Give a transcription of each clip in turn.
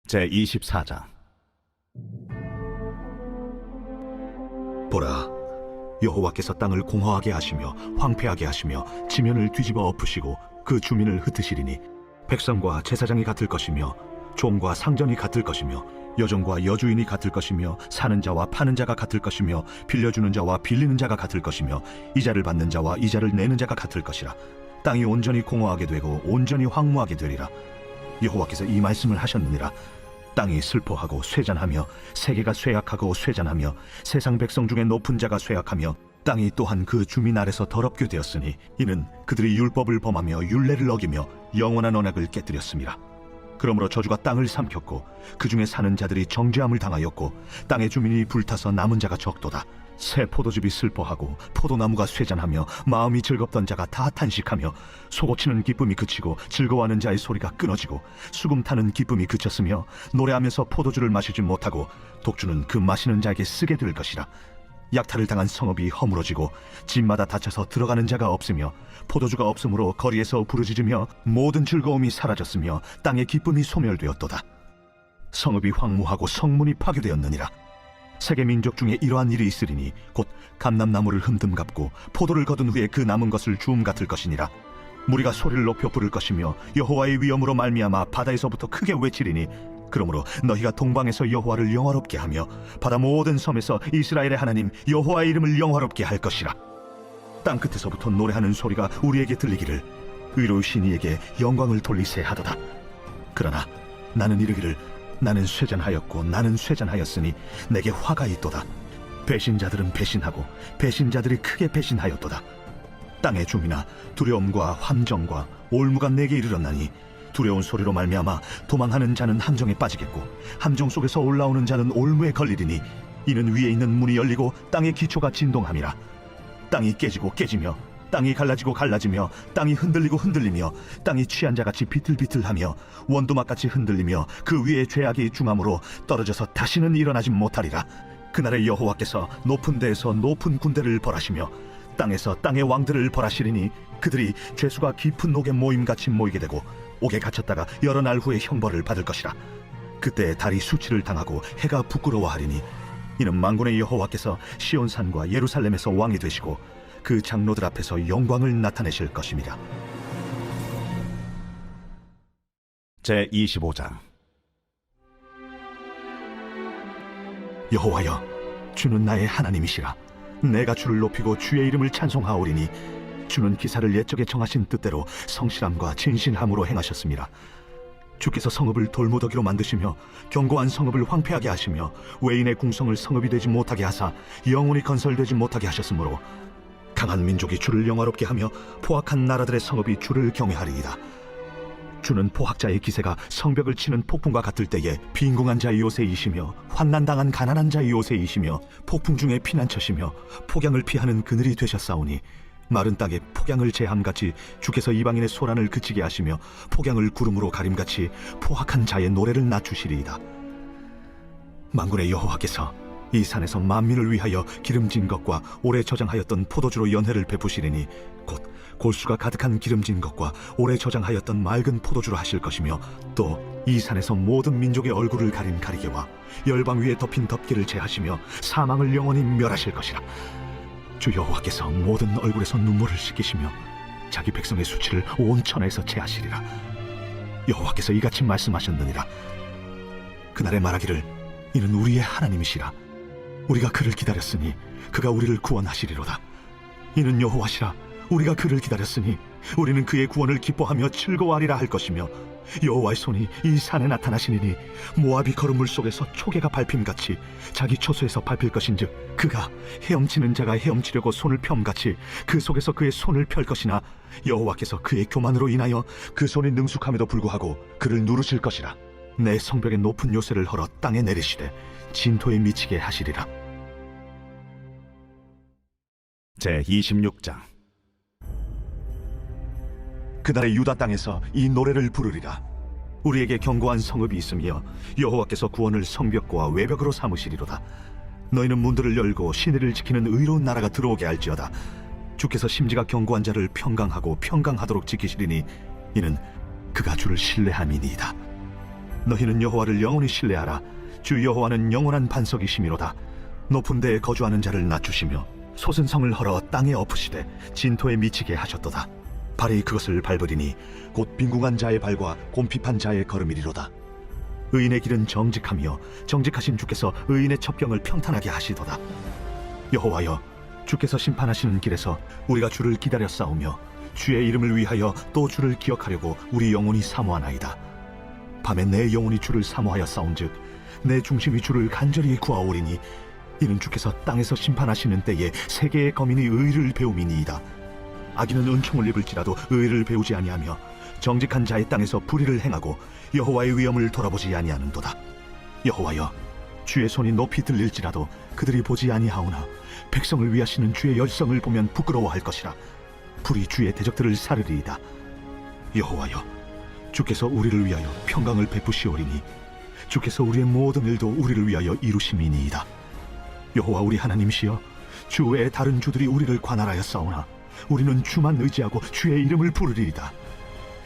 제24장. 보라, 여호와께서 땅을 공허하게 하시며 황폐하게 하시며 지면을 뒤집어 엎으시고 그 주민을 흩으시리니 백성과 제사장이 같을 것이며 종과 상전이 같을 것이며 여종과 여주인이 같을 것이며 사는 자와 파는 자가 같을 것이며 빌려주는 자와 빌리는 자가 같을 것이며 이자를 받는 자와 이자를 내는 자가 같을 것이라. 땅이 온전히 공허하게 되고 온전히 황무하게 되리라. 여호와께서 이 말씀을 하셨느니라. 땅이 슬퍼하고 쇠잔하며 세계가 쇠약하고 쇠잔하며 세상 백성 중에 높은 자가 쇠약하며 땅이 또한 그 주민 아래서 더럽게 되었으니 이는 그들이 율법을 범하며 율례를 어기며 영원한 언약을 깨뜨렸음이라. 그러므로 저주가 땅을 삼켰고 그 중에 사는 자들이 정죄함을 당하였고 땅의 주민이 불타서 남은 자가 적도다. 새 포도즙이 슬퍼하고 포도나무가 쇠잔하며 마음이 즐겁던 자가 다 탄식하며 소고치는 기쁨이 그치고 즐거워하는 자의 소리가 끊어지고 수금 타는 기쁨이 그쳤으며 노래하면서 포도주를 마시지 못하고 독주는 그 마시는 자에게 쓰게 될 것이라. 약탈을 당한 성읍이 허물어지고 집마다 닫혀서 들어가는 자가 없으며 포도주가 없으므로 거리에서 부르짖으며 모든 즐거움이 사라졌으며 땅의 기쁨이 소멸되었도다. 성읍이 황무하고 성문이 파괴되었느니라. 세계 민족 중에 이러한 일이 있으리니 곧 감람나무를 흠듬 갚고 포도를 거둔 후에 그 남은 것을 주움 같을 것이니라. 무리가 소리를 높여 부를 것이며 여호와의 위엄으로 말미암아 바다에서부터 크게 외치리니 그러므로 너희가 동방에서 여호와를 영화롭게 하며 바다 모든 섬에서 이스라엘의 하나님 여호와의 이름을 영화롭게 할 것이라. 땅 끝에서부터 노래하는 소리가 우리에게 들리기를 의로우신 이에게 영광을 돌리세 하도다. 그러나 나는 이르기를 나는 쇠잔하였고 나는 쇠잔하였으니 내게 화가 있도다. 배신자들은 배신하고 배신자들이 크게 배신하였도다. 땅의 주민아, 두려움과 함정과 올무가 내게 이르렀나니 두려운 소리로 말미암아 도망하는 자는 함정에 빠지겠고 함정 속에서 올라오는 자는 올무에 걸리리니 이는 위에 있는 문이 열리고 땅의 기초가 진동함이라. 땅이 깨지고 깨지며 땅이 갈라지고 갈라지며 땅이 흔들리고 흔들리며 땅이 취한 자같이 비틀비틀하며 원두막같이 흔들리며 그 위에 죄악이 중함으로 떨어져서 다시는 일어나지 못하리라. 그날에 여호와께서 높은 데에서 높은 군대를 벌하시며 땅에서 땅의 왕들을 벌하시리니 그들이 죄수가 깊은 옥에 모임같이 모이게 되고 옥에 갇혔다가 여러 날 후에 형벌을 받을 것이라. 그때 달이 수치를 당하고 해가 부끄러워하리니 이는 만군의 여호와께서 시온산과 예루살렘에서 왕이 되시고 그 장로들 앞에서 영광을 나타내실 것입니다. 제25장. 여호와여, 주는 나의 하나님이시라. 내가 주를 높이고 주의 이름을 찬송하오리니 주는 기사를 옛적에 정하신 뜻대로 성실함과 진실함으로 행하셨습니다. 주께서 성읍을 돌무더기로 만드시며 견고한 성읍을 황폐하게 하시며 외인의 궁성을 성읍이 되지 못하게 하사 영원히 건설되지 못하게 하셨으므로 강한 민족이 주를 영화롭게 하며 포악한 나라들의 성읍이 주를 경외하리이다. 주는 포악자의 기세가 성벽을 치는 폭풍과 같을 때에 빈궁한 자의 요새이시며 환난당한 가난한 자의 요새이시며 폭풍 중에 피난처시며 폭양을 피하는 그늘이 되셨사오니 마른 땅에 폭양을 제함같이 주께서 이방인의 소란을 그치게 하시며 폭양을 구름으로 가림같이 포악한 자의 노래를 낮추시리이다. 만군의 여호와께서 이 산에서 만민을 위하여 기름진 것과 오래 저장하였던 포도주로 연회를 베푸시리니 곧 골수가 가득한 기름진 것과 오래 저장하였던 맑은 포도주로 하실 것이며 또 이 산에서 모든 민족의 얼굴을 가린 가리개와 열방 위에 덮인 덮개를 제하시며 사망을 영원히 멸하실 것이라. 주 여호와께서 모든 얼굴에서 눈물을 씻기시며 자기 백성의 수치를 온 천하에서 제하시리라. 여호와께서 이같이 말씀하셨느니라. 그날에 말하기를 이는 우리의 하나님이시라. 우리가 그를 기다렸으니 그가 우리를 구원하시리로다. 이는 여호와시라. 우리가 그를 기다렸으니 우리는 그의 구원을 기뻐하며 즐거워하리라 할 것이며 여호와의 손이 이 산에 나타나시니니 모압이 걸음물 속에서 초계가 밟힘같이 자기 초소에서 밟힐 것인즉 그가 헤엄치는 자가 헤엄치려고 손을 펴음같이 그 속에서 그의 손을 펼 것이나 여호와께서 그의 교만으로 인하여 그 손이 능숙함에도 불구하고 그를 누르실 것이라. 내 성벽의 높은 요새를 헐어 땅에 내리시되 진토에 미치게 하시리라. 제26장. 그날의 유다 땅에서 이 노래를 부르리라. 우리에게 견고한 성읍이 있으며 여호와께서 구원을 성벽과 외벽으로 삼으시리로다. 너희는 문들을 열고 시내를 지키는 의로운 나라가 들어오게 할지어다. 주께서 심지가 견고한 자를 평강하고 평강하도록 지키시리니 이는 그가 주를 신뢰함이니이다. 너희는 여호와를 영원히 신뢰하라. 주 여호와는 영원한 반석이시미로다. 높은 데에 거주하는 자를 낮추시며 솟은 성을 헐어 땅에 엎으시되 진토에 미치게 하셨도다. 발이 그것을 밟으리니 곧 빈궁한 자의 발과 곰핍한 자의 걸음이리로다. 의인의 길은 정직하며 정직하신 주께서 의인의 첩경을 평탄하게 하시도다. 여호와여, 주께서 심판하시는 길에서 우리가 주를 기다려 싸우며 주의 이름을 위하여 또 주를 기억하려고 우리 영혼이 사모하나이다. 밤에 내 영혼이 주를 사모하여 싸운즉 내 중심이 주를 간절히 구하오리니 이는 주께서 땅에서 심판하시는 때에 세계의 거민이 의를 배움이니이다. 악인은 은총을 입을지라도 의를 배우지 아니하며 정직한 자의 땅에서 불의를 행하고 여호와의 위엄을 돌아보지 아니하는도다. 여호와여, 주의 손이 높이 들릴지라도 그들이 보지 아니하오나 백성을 위하시는 주의 열성을 보면 부끄러워할 것이라. 불이 주의 대적들을 사르리이다. 여호와여, 주께서 우리를 위하여 평강을 베푸시오리니 주께서 우리의 모든 일도 우리를 위하여 이루심이니이다. 여호와 우리 하나님이시여, 주 외에 다른 주들이 우리를 관할하여 싸우나 우리는 주만 의지하고 주의 이름을 부르리이다.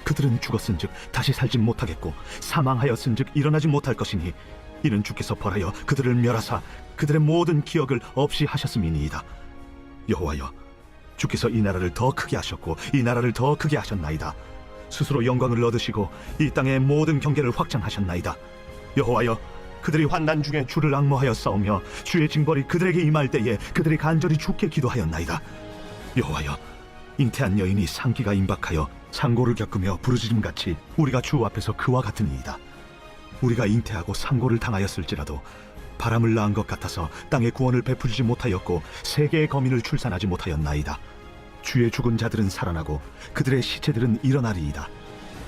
그들은 죽었은즉 다시 살지 못하겠고 사망하였은즉 일어나지 못할 것이니 이는 주께서 벌하여 그들을 멸하사 그들의 모든 기억을 없이 하셨음이니이다. 여호와여, 주께서 이 나라를 더 크게 하셨고 이 나라를 더 크게 하셨나이다. 스스로 영광을 얻으시고 이 땅의 모든 경계를 확장하셨나이다. 여호와여, 그들이 환난 중에 주를 앙모하여 싸우며 주의 징벌이 그들에게 임할 때에 그들이 간절히 주께 기도하였나이다. 여호와여, 잉태한 여인이 상기가 임박하여 상고를 겪으며 부르짖음같이 우리가 주 앞에서 그와 같으니이다. 우리가 잉태하고 상고를 당하였을지라도 바람을 낳은 것 같아서 땅에 구원을 베풀지 못하였고 세계의 거민을 출산하지 못하였나이다. 주의 죽은 자들은 살아나고 그들의 시체들은 일어나리이다.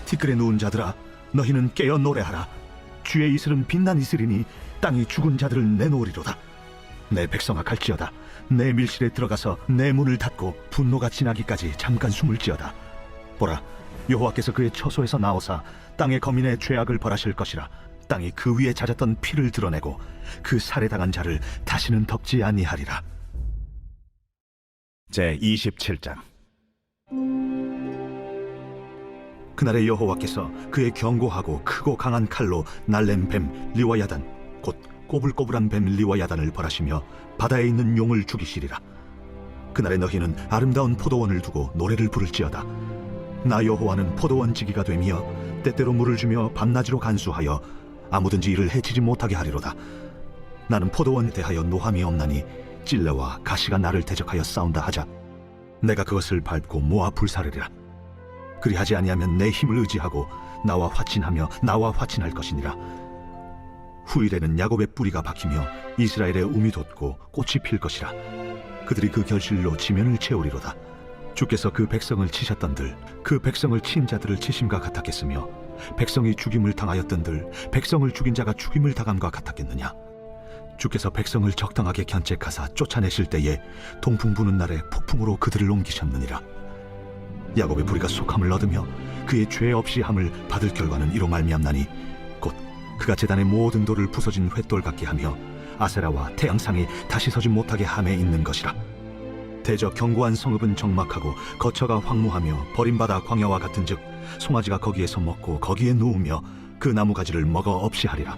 티끌에 누운 자들아, 너희는 깨어 노래하라. 주의 이슬은 빛난 이슬이니 땅이 죽은 자들을 내놓으리로다. 내 백성아 갈지어다. 내 밀실에 들어가서 내 문을 닫고 분노가 지나기까지 잠깐 숨을 지어다. 보라, 여호와께서 그의 처소에서 나오사 땅의 거민의 죄악을 벌하실 것이라. 땅이 그 위에 잦았던 피를 드러내고 그 살해당한 자를 다시는 덮지 아니하리라. 제27장. 그날에 여호와께서 그의 견고하고 크고 강한 칼로 날랜 뱀 리와야단 곧 꼬불꼬불한 뱀 리와야단을 벌하시며 바다에 있는 용을 죽이시리라. 그날에 너희는 아름다운 포도원을 두고 노래를 부를지어다. 나 여호와는 포도원 지기가 되며 때때로 물을 주며 밤낮으로 간수하여 아무든지 이를 해치지 못하게 하리로다. 나는 포도원에 대하여 노함이 없나니 찔레와 가시가 나를 대적하여 싸운다 하자 내가 그것을 밟고 모아 불사르리라. 그리하지 아니하면 내 힘을 의지하고 나와 화친하며 나와 화친할 것이니라. 후일에는 야곱의 뿌리가 박히며 이스라엘의 움이 돋고 꽃이 필 것이라. 그들이 그 결실로 지면을 채우리로다. 주께서 그 백성을 치셨던들 그 백성을 친 자들을 치심과 같았겠으며 백성이 죽임을 당하였던들 백성을 죽인 자가 죽임을 당함과 같았겠느냐. 주께서 백성을 적당하게 견책하사 쫓아내실 때에 동풍 부는 날에 폭풍으로 그들을 옮기셨느니라. 야곱의 부리가 속함을 얻으며 그의 죄 없이 함을 받을 결과는 이로 말미암나니 곧 그가 제단의 모든 돌을 부서진 횃돌 같게 하며 아세라와 태양상이 다시 서지 못하게 함에 있는 것이라. 대저 견고한 성읍은 적막하고 거처가 황무하며 버림받아 광야와 같은즉 송아지가 거기에서 먹고 거기에 누우며 그 나무 가지를 먹어 없이 하리라.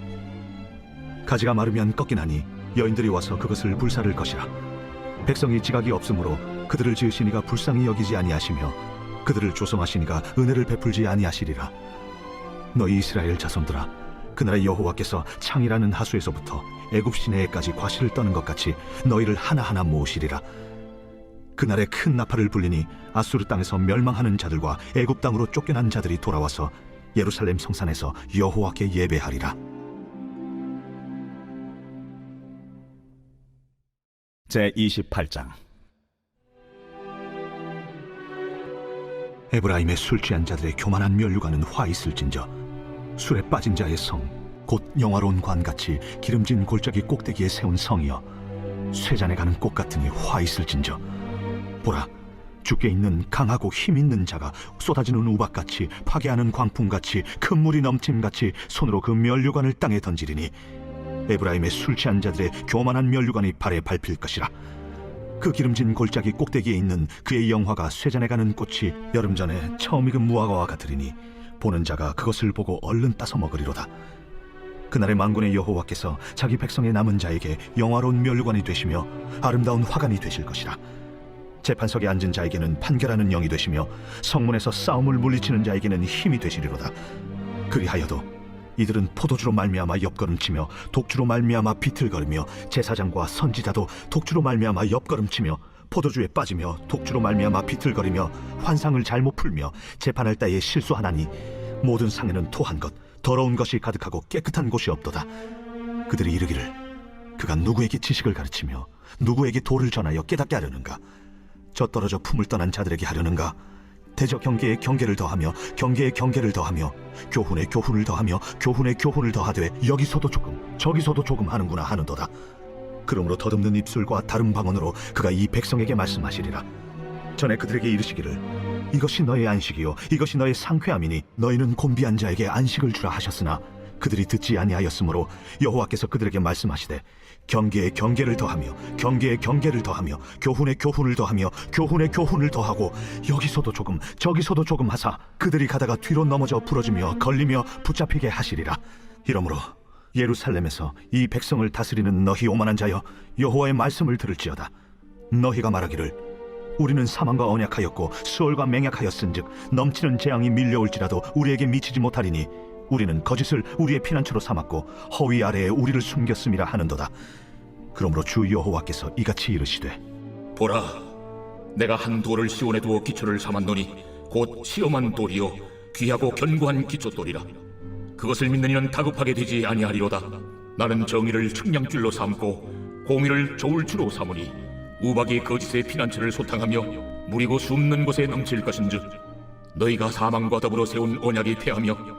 가지가 마르면 꺾이나니 여인들이 와서 그것을 불사를 것이라. 백성이 지각이 없으므로 그들을 지으시니가 불쌍히 여기지 아니하시며 그들을 조성하시니가 은혜를 베풀지 아니하시리라. 너희 이스라엘 자손들아, 그날에 여호와께서 창이라는 하수에서부터 애굽 시내에까지 과실을 떠는 것 같이 너희를 하나하나 모으시리라. 그날에 큰 나팔을 불리니 아수르 땅에서 멸망하는 자들과 애굽 땅으로 쫓겨난 자들이 돌아와서 예루살렘 성산에서 여호와께 예배하리라. 제28장. 에브라임의 술 취한 자들의 교만한 면류관은 화 있을진저 술에 빠진 자의 성 곧 영화로운 관같이 기름진 골짜기 꼭대기에 세운 성이여 쇠잔에 가는 꽃 같으니 화 있을진저 보라, 주께 있는 강하고 힘 있는 자가 쏟아지는 우박같이 파괴하는 광풍같이 큰 물이 넘침같이 손으로 그 면류관을 땅에 던지리니 에브라임의 술 취한 자들의 교만한 면류관이 발에 밟힐 것이라. 그 기름진 골짜기 꼭대기에 있는 그의 영화가 쇠잔에 가는 꽃이 여름 전에 처음 익은 무화과와 같으리니 보는 자가 그것을 보고 얼른 따서 먹으리로다. 그날의 만군의 여호와께서 자기 백성의 남은 자에게 영화로운 멸관이 되시며 아름다운 화관이 되실 것이라. 재판석에 앉은 자에게는 판결하는 영이 되시며 성문에서 싸움을 물리치는 자에게는 힘이 되시리로다. 그리하여도 이들은 포도주로 말미암아 옆걸음치며 독주로 말미암아 비틀거리며 제사장과 선지자도 독주로 말미암아 옆걸음치며 포도주에 빠지며 독주로 말미암아 비틀거리며 환상을 잘못 풀며 재판할 때에 실수하나니 모든 상에는 토한 것 더러운 것이 가득하고 깨끗한 곳이 없도다. 그들이 이르기를 그가 누구에게 지식을 가르치며 누구에게 도를 전하여 깨닫게 하려는가? 저 떨어져 품을 떠난 자들에게 하려는가? 대저 경계에 경계를 더하며 경계에 경계를 더하며 교훈에 교훈을 더하며 교훈에 교훈을 더하되 여기서도 조금 저기서도 조금 하는구나 하는도다. 그러므로 덧없는 입술과 다른 방언으로 그가 이 백성에게 말씀하시리라. 전에 그들에게 이르시기를 이것이 너의 안식이요 이것이 너의 상쾌함이니 너희는 곤비한 자에게 안식을 주라 하셨으나 그들이 듣지 아니하였으므로 여호와께서 그들에게 말씀하시되 경계에 경계를 더하며 경계에 경계를 더하며 교훈에 교훈을 더하며 교훈에 교훈을 더하고 여기서도 조금 저기서도 조금 하사 그들이 가다가 뒤로 넘어져 부러지며 걸리며 붙잡히게 하시리라. 이러므로 예루살렘에서 이 백성을 다스리는 너희 오만한 자여 여호와의 말씀을 들을지어다. 너희가 말하기를 우리는 사망과 언약하였고 수월과 맹약하였은즉 넘치는 재앙이 밀려올지라도 우리에게 미치지 못하리니 우리는 거짓을 우리의 피난처로 삼았고 허위 아래에 우리를 숨겼음이라 하는도다. 그러므로 주 여호와께서 이같이 이르시되 보라, 내가 한 돌을 시온에 두어 기초를 삼았노니 곧 시험한 돌이요 귀하고 견고한 기초돌이라. 그것을 믿는 이는 다급하게 되지 아니하리로다. 나는 정의를 측량줄로 삼고 공의를 저울추로 삼으니 우박이 거짓의 피난처를 소탕하며 무리고 숨는 곳에 넘칠 것인즉 너희가 사망과 더불어 세운 언약이 패하며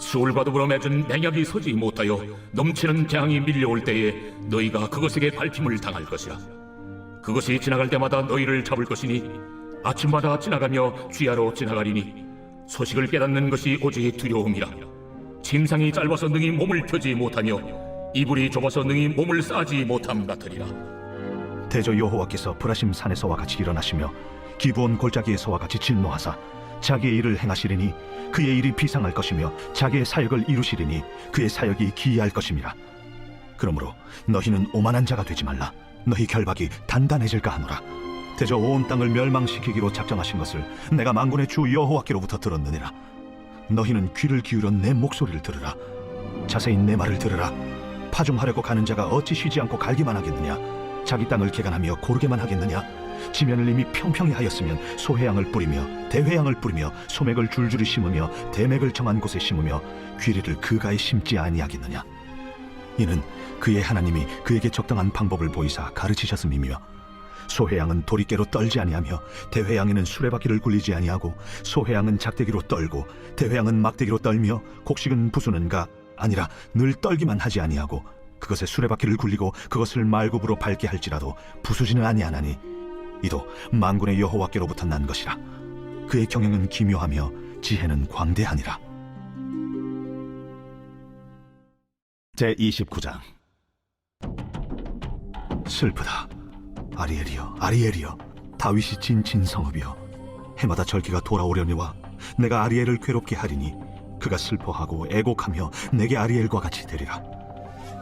수월과 더불어 맺은 맹약이 서지 못하여 넘치는 재앙이 밀려올 때에 너희가 그것에게 밟힘을 당할 것이라. 그것이 지나갈 때마다 너희를 잡을 것이니 아침마다 지나가며 쥐하러 지나가리니 소식을 깨닫는 것이 오직 두려움이라. 침상이 짧아서 능히 몸을 펴지 못하며 이불이 좁아서 능히 몸을 싸지 못함 같으리라. 대저 여호와께서 브라심 산에서와 같이 일어나시며 기브온 골짜기에서와 같이 진노하사 자기의 일을 행하시리니 그의 일이 비상할 것이며 자기의 사역을 이루시리니 그의 사역이 기이할 것임이라. 그러므로 너희는 오만한 자가 되지 말라. 너희 결박이 단단해질까 하노라. 대저 온 땅을 멸망시키기로 작정하신 것을 내가 만군의 주 여호와께로부터 들었느니라. 너희는 귀를 기울여 내 목소리를 들으라. 자세히 내 말을 들으라. 파종하려고 가는 자가 어찌 쉬지 않고 갈기만 하겠느냐? 자기 땅을 개간하며 고르게만 하겠느냐? 지면을 이미 평평히 하였으면 소회양을 뿌리며 대회양을 뿌리며 소맥을 줄줄이 심으며 대맥을 정한 곳에 심으며 귀리를 그가에 심지 아니하겠느냐? 이는 그의 하나님이 그에게 적당한 방법을 보이사 가르치셨음이며 소회양은 도리깨로 떨지 아니하며 대회양에는 수레바퀴를 굴리지 아니하고 소회양은 작대기로 떨고 대회양은 막대기로 떨며 곡식은 부수는가 아니라 늘 떨기만 하지 아니하고 그것에 수레바퀴를 굴리고 그것을 말굽으로 밟게 할지라도 부수지는 아니하나니 이도 만군의 여호와께로부터 난 것이라. 그의 경영은 기묘하며 지혜는 광대하니라. 제29장. 슬프다. 아리엘이여, 아리엘이여, 다윗이 진친 성읍이여, 해마다 절기가 돌아오려니와 내가 아리엘을 괴롭게 하리니 그가 슬퍼하고 애곡하며 내게 아리엘과 같이 되리라.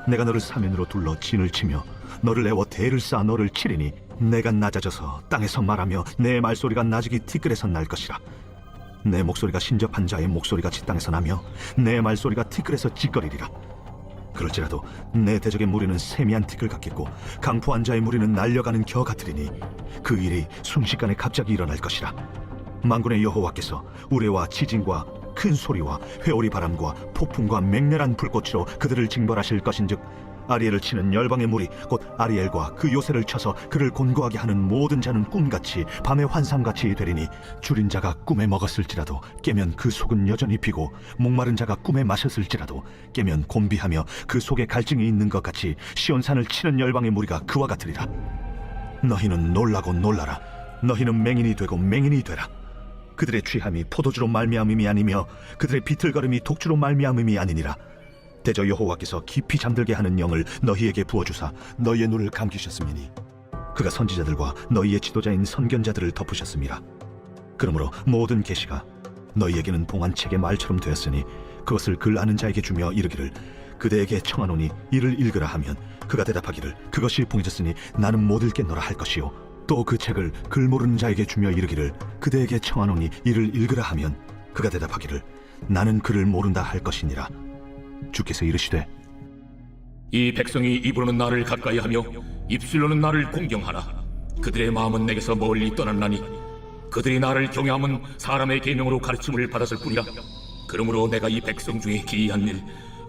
내가 너를 사면으로 둘러 진을 치며 너를 내워 대를 쌓아 너를 치리니 내가 낮아져서 땅에서 말하며 내 말소리가 나직이 티끌에서 날 것이라. 내 목소리가 신접한 자의 목소리같이 땅에서 나며 내 말소리가 티끌에서 짖거리리라. 그럴지라도 내 대적의 무리는 세미한 티끌 같겠고 강포한 자의 무리는 날려가는 겨 같으리니 그 일이 순식간에 갑자기 일어날 것이라. 만군의 여호와께서 우레와 지진과 큰 소리와 회오리 바람과 폭풍과 맹렬한 불꽃으로 그들을 징벌하실 것인즉 아리엘을 치는 열방의 무리 곧 아리엘과 그 요새를 쳐서 그를 곤고하게 하는 모든 자는 꿈같이 밤의 환상같이 되리니 줄인 자가 꿈에 먹었을지라도 깨면 그 속은 여전히 비고 목마른 자가 꿈에 마셨을지라도 깨면 곤비하며 그 속에 갈증이 있는 것 같이 시온산을 치는 열방의 무리가 그와 같으리라. 너희는 놀라고 놀라라. 너희는 맹인이 되고 맹인이 되라. 그들의 취함이 포도주로 말미암음이 아니며 그들의 비틀거림이 독주로 말미암음이 아니니라. 대저 여호와께서 깊이 잠들게 하는 영을 너희에게 부어주사 너희의 눈을 감기셨음이니 그가 선지자들과 너희의 지도자인 선견자들을 덮으셨음이라. 그러므로 모든 계시가 너희에게는 봉한 책의 말처럼 되었으니 그것을 글 아는 자에게 주며 이르기를 그대에게 청하노니 이를 읽으라 하면 그가 대답하기를 그것이 봉해졌으니 나는 못 읽겠노라 할 것이요 또 그 책을 글 모르는 자에게 주며 이르기를 그대에게 청하노니 이를 읽으라 하면 그가 대답하기를 나는 글을 모른다 할 것이니라. 주께서 이르시되 이 백성이 입으로는 나를 가까이 하며 입술로는 나를 공경하나 그들의 마음은 내게서 멀리 떠났나니 그들이 나를 경외함은 사람의 계명으로 가르침을 받았을 뿐이라. 그러므로 내가 이 백성 중에 기이한 일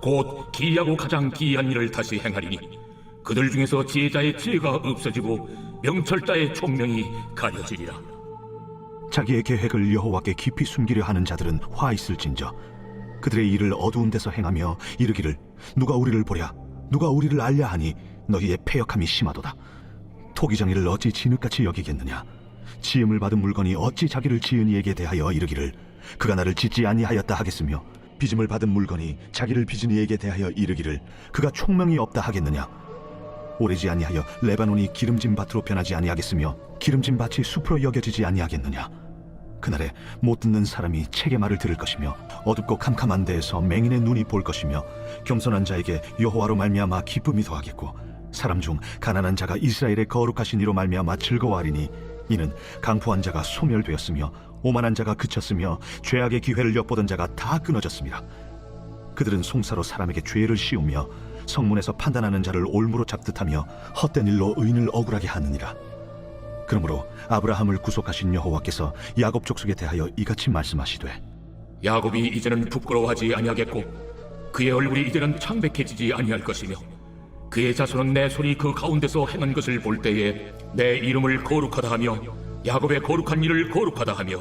곧 기이하고 가장 기이한 일을 다시 행하리니 그들 중에서 지혜자의 지혜가 없어지고 명철자의 총명이 가려지리라. 자기의 계획을 여호와께 깊이 숨기려 하는 자들은 화 있을진저 그들의 일을 어두운 데서 행하며 이르기를 누가 우리를 보랴 누가 우리를 알랴 하니 너희의 패역함이 심하도다. 토기장이를 어찌 진흙같이 여기겠느냐 지음을 받은 물건이 어찌 자기를 지은 이에게 대하여 이르기를 그가 나를 짓지 아니하였다 하겠으며 빚음을 받은 물건이 자기를 빚은 이에게 대하여 이르기를 그가 총명이 없다 하겠느냐. 오래지 아니하여 레바논이 기름진 밭으로 변하지 아니하겠으며 기름진 밭이 숲으로 여겨지지 아니하겠느냐. 그날에 못 듣는 사람이 책의 말을 들을 것이며 어둡고 캄캄한 데에서 맹인의 눈이 볼 것이며 겸손한 자에게 여호와로 말미암아 기쁨이 더하겠고 사람 중 가난한 자가 이스라엘의 거룩하신 이로 말미암아 즐거워하리니 이는 강포한 자가 소멸되었으며 오만한 자가 그쳤으며 죄악의 기회를 엿보던 자가 다 끊어졌습니다. 그들은 송사로 사람에게 죄를 씌우며 성문에서 판단하는 자를 올무로 잡듯하며 헛된 일로 의인을 억울하게 하느니라. 그러므로 아브라함을 구속하신 여호와께서 야곱 족속에 대하여 이같이 말씀하시되 야곱이 이제는 부끄러워하지 아니하겠고 그의 얼굴이 이제는 창백해지지 아니할 것이며 그의 자손은 내 손이 그 가운데서 행한 것을 볼 때에 내 이름을 거룩하다 하며 야곱의 거룩한 일을 거룩하다 하며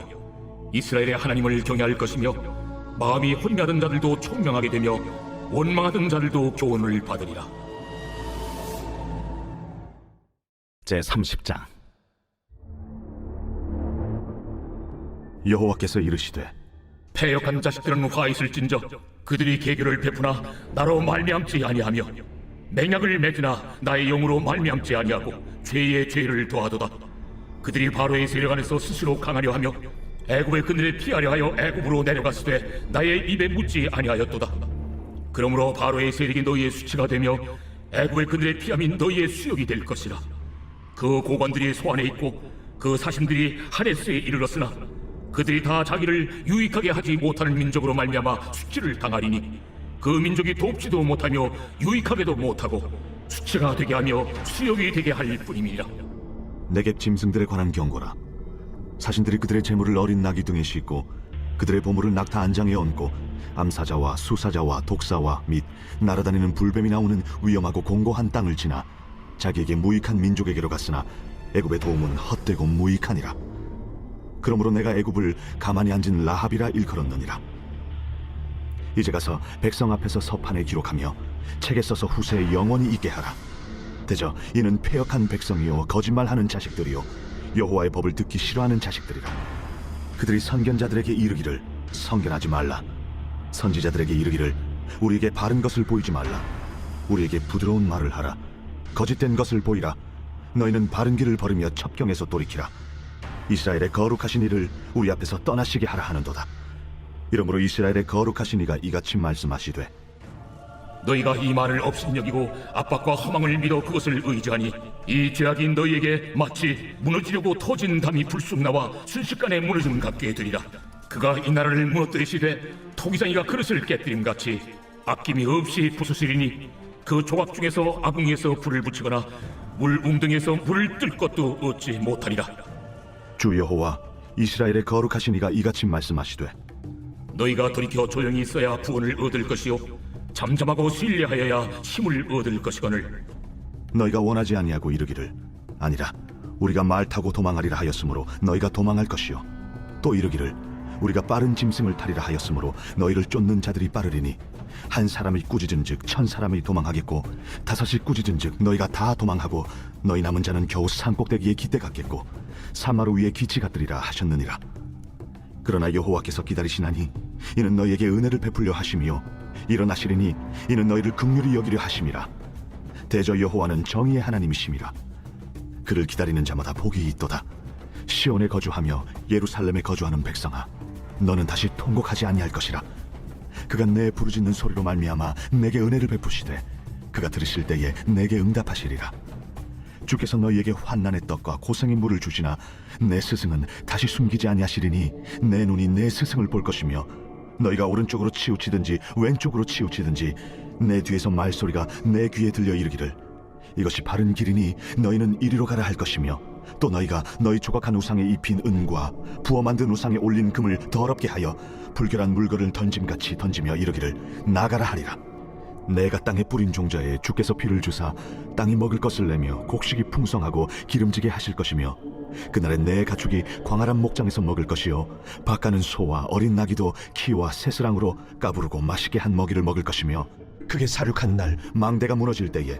이스라엘의 하나님을 경외할 것이며 마음이 혼미하던 자들도 총명하게 되며 원망하던 자들도 교훈을 받으리라. 제30장 여호와께서 이르시되 패역한 자식들은 화 있을진저 그들이 계교를 베푸나 나로 말미암지 아니하며 맹약을 맺으나 나의 영으로 말미암지 아니하고 죄의 죄를 더하도다. 그들이 바로의 세력 안에서 스스로 강하려 하며 애굽의 그늘에 피하려 하여 애굽으로 내려갔으되 나의 입에 묻지 아니하였도다. 그러므로 바로의 세력이 너희의 수치가 되며 애굽의 그늘에 피함이 너희의 수욕이 될 것이라. 그 고관들이 소안에 있고 그 사신들이 하네스에 이르렀으나 그들이 다 자기를 유익하게 하지 못하는 민족으로 말미암아 수치를 당하리니 그 민족이 돕지도 못하며 유익하게도 못하고 수치가 되게 하며 수욕이 되게 할 뿐임이라. 내게 짐승들에 관한 경고라. 사신들이 그들의 재물을 어린 나귀 등에 싣고 그들의 보물을 낙타 안장에 얹고 암사자와 수사자와 독사와 및 날아다니는 불뱀이 나오는 위험하고 공고한 땅을 지나 자기에게 무익한 민족에게로 갔으나 애굽의 도움은 헛되고 무익하니라. 그러므로 내가 애굽을 가만히 앉은 라합이라 일컬었느니라. 이제 가서 백성 앞에서 서판에 기록하며 책에 써서 후세에 영원히 있게 하라. 대저 이는 패역한 백성이요 거짓말하는 자식들이요 여호와의 법을 듣기 싫어하는 자식들이라. 그들이 선견자들에게 이르기를 선견하지 말라. 선지자들에게 이르기를 우리에게 바른 것을 보이지 말라. 우리에게 부드러운 말을 하라. 거짓된 것을 보이라. 너희는 바른 길을 걸으며 첩경에서 돌이키라. 이스라엘의 거룩하신 이를 우리 앞에서 떠나시게 하라 하는도다. 이러므로 이스라엘의 거룩하신 이가 이같이 말씀하시되 너희가 이 말을 업신여기고 압박과 허망을 믿어 그것을 의지하니 이 죄악이 너희에게 마치 무너지려고 터진 담이 불쑥 나와 순식간에 무너짐 같게 되리라. 그가 이 나라를 무너뜨리시되 토기장이가 그릇을 깨뜨림같이 아낌이 없이 부수시리니 그 조각 중에서 아궁이에서 불을 붙이거나 물 웅덩이에서 물을 뜰 것도 얻지 못하리라. 주 여호와 이스라엘의 거룩하신 이가 이같이 말씀하시되 너희가 돌이켜 조용히 있어야 구원을 얻을 것이요 잠잠하고 신뢰하여야 힘을 얻을 것이거늘 너희가 원하지 아니하고 이르기를 아니라 우리가 말 타고 도망하리라 하였으므로 너희가 도망할 것이요 또 이르기를 우리가 빠른 짐승을 타리라 하였으므로 너희를 쫓는 자들이 빠르리니 한 사람이 꾸짖은즉 1000사람이 도망하겠고 5이 꾸짖은즉 너희가 다 도망하고 너희 남은 자는 겨우 산꼭대기에 깃대 같겠고 사마루 위에 기치 같으리라 하셨느니라. 그러나 여호와께서 기다리시나니 이는 너희에게 은혜를 베풀려 하심이요 일어나시리니 이는 너희를 긍휼히 여기려 하심이라. 대저 여호와는 정의의 하나님이심이라. 그를 기다리는 자마다 복이 있도다. 시온에 거주하며 예루살렘에 거주하는 백성아, 너는 다시 통곡하지 아니할 것이라. 그가 내 부르짖는 소리로 말미암아 내게 은혜를 베푸시되 그가 들으실 때에 내게 응답하시리라. 주께서 너희에게 환난의 떡과 고생의 물을 주시나 내 스승은 다시 숨기지 아니하시리니 내 눈이 내 스승을 볼 것이며 너희가 오른쪽으로 치우치든지 왼쪽으로 치우치든지 내 뒤에서 말소리가 내 귀에 들려 이르기를 이것이 바른 길이니 너희는 이리로 가라 할 것이며 또 너희가 너희 조각한 우상에 입힌 은과 부어 만든 우상에 올린 금을 더럽게 하여 불결한 물건을 던짐같이 던지며 이르기를 나가라 하리라. 내가 땅에 뿌린 종자에 주께서 피를 주사 땅이 먹을 것을 내며 곡식이 풍성하고 기름지게 하실 것이며 그날에 내 가축이 광활한 목장에서 먹을 것이요 밭가는 소와 어린 나귀도 키와 새스랑으로 까부르고 맛있게 한 먹이를 먹을 것이며 크게 사륙한 날 망대가 무너질 때에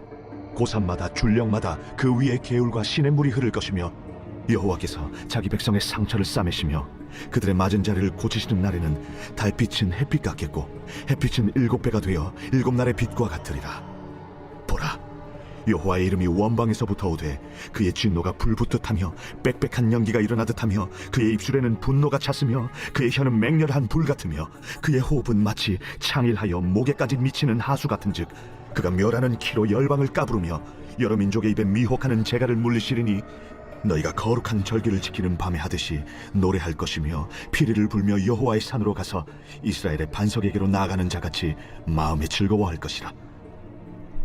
고산마다 줄령마다 그 위에 개울과 시냇물이 흐를 것이며 여호와께서 자기 백성의 상처를 싸매시며 그들의 맞은 자리를 고치시는 날에는 달빛은 햇빛 같겠고 햇빛은 7배가 되어 7날의 빛과 같으리라. 보라, 여호와의 이름이 원방에서부터 오되 그의 진노가 불붙듯하며 빽빽한 연기가 일어나듯 하며 그의 입술에는 분노가 찼으며 그의 혀는 맹렬한 불 같으며 그의 호흡은 마치 창일하여 목에까지 미치는 하수 같은즉 그가 멸하는 키로 열방을 까부르며 여러 민족의 입에 미혹하는 재갈을 물리시리니 너희가 거룩한 절기를 지키는 밤에 하듯이 노래할 것이며 피리를 불며 여호와의 산으로 가서 이스라엘의 반석에게로 나아가는 자같이 마음에 즐거워할 것이라.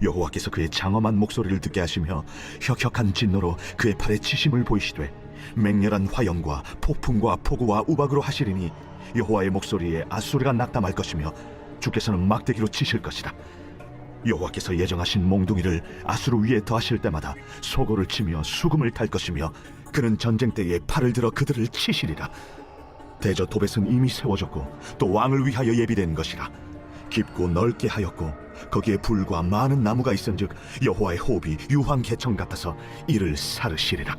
여호와께서 그의 장엄한 목소리를 듣게 하시며 혁혁한 진노로 그의 팔에 치심을 보이시되 맹렬한 화염과 폭풍과 폭우와 우박으로 하시리니 여호와의 목소리에 앗소리가 낙담할 것이며 주께서는 막대기로 치실 것이라. 여호와께서 예정하신 몽둥이를 아수르 위에 더하실 때마다 소고를 치며 수금을 탈 것이며 그는 전쟁 때에 팔을 들어 그들을 치시리라. 대저 도벳은 이미 세워졌고 또 왕을 위하여 예비된 것이라. 깊고 넓게 하였고 거기에 불과 많은 나무가 있은즉 여호와의 호흡이 유황 개청 같아서 이를 사르시리라.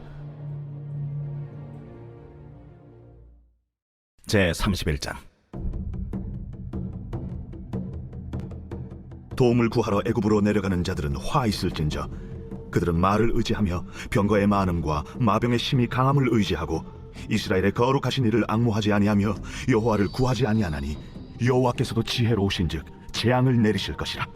제 31장. 도움을 구하러 애굽으로 내려가는 자들은 화 있을진저 그들은 말을 의지하며 병거의 많음과 마병의 힘이 강함을 의지하고 이스라엘의 거룩하신 이를 앙모하지 아니하며 여호와를 구하지 아니하나니 여호와께서도 지혜로우신즉 재앙을 내리실 것이라.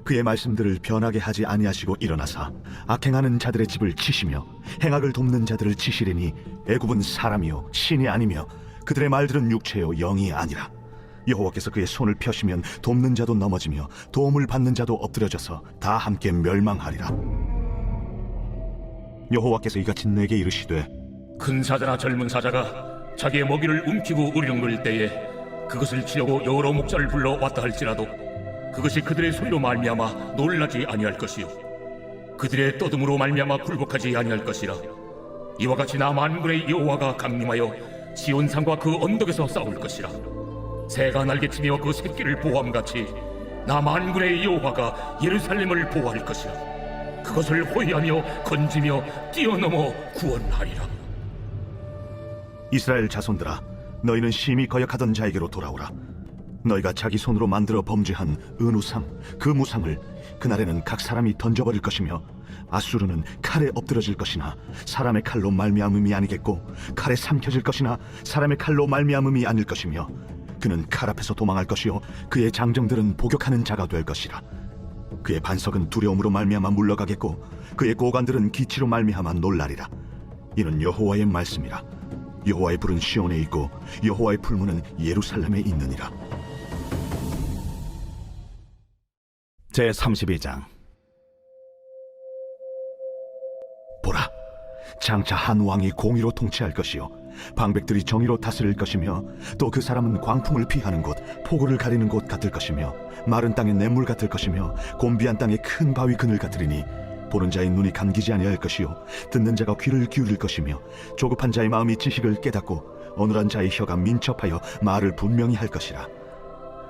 그의 말씀들을 변하게 하지 아니하시고 일어나사 악행하는 자들의 집을 치시며 행악을 돕는 자들을 치시리니 애굽은 사람이요 신이 아니며 그들의 말들은 육체요 영이 아니라. 여호와께서 그의 손을 펴시면 돕는 자도 넘어지며 도움을 받는 자도 엎드려져서 다 함께 멸망하리라. 여호와께서 이같이 내게 이르시되 큰 사자나 젊은 사자가 자기의 먹이를 움키고 으르렁거릴 때에 그것을 치려고 여러 목자를 불러 왔다 할지라도 그것이 그들의 소리로 말미암아 놀라지 아니할 것이요 그들의 떠듬으로 말미암아 굴복하지 아니할 것이라. 이와 같이 나 만군의 여호와가 강림하여 시온산과 그 언덕에서 싸울 것이라. 새가 날개치며 그 새끼를 보호함같이 나 만군의 여호와가 예루살렘을 보호할 것이라. 그것을 호위하며 건지며 뛰어넘어 구원하리라. 이스라엘 자손들아, 너희는 심히 거역하던 자에게로 돌아오라. 너희가 자기 손으로 만들어 범죄한 은우상 그 무상을 그날에는 각 사람이 던져버릴 것이며 아수르는 칼에 엎드러질 것이나 사람의 칼로 말미암음이 아니겠고 칼에 삼켜질 것이나 사람의 칼로 말미암음이 아닐 것이며 그는 칼 앞에서 도망할 것이요 그의 장정들은 복역하는 자가 될 것이라. 그의 반석은 두려움으로 말미암아 물러가겠고 그의 고관들은 기치로 말미암아 놀라리라. 이는 여호와의 말씀이라. 여호와의 불은 시온에 있고 여호와의 풀무는 예루살렘에 있느니라. 제 32장. 보라, 장차 한 왕이 공의로 통치할 것이요 방백들이 정의로 다스릴 것이며 또 그 사람은 광풍을 피하는 곳 폭우를 가리는 곳 같을 것이며 마른 땅의 냇물 같을 것이며 곤비한 땅의 큰 바위 그늘 같으리니 보는 자의 눈이 감기지 아니할 것이요 듣는 자가 귀를 기울일 것이며 조급한 자의 마음이 지식을 깨닫고 어눌한 자의 혀가 민첩하여 말을 분명히 할 것이라.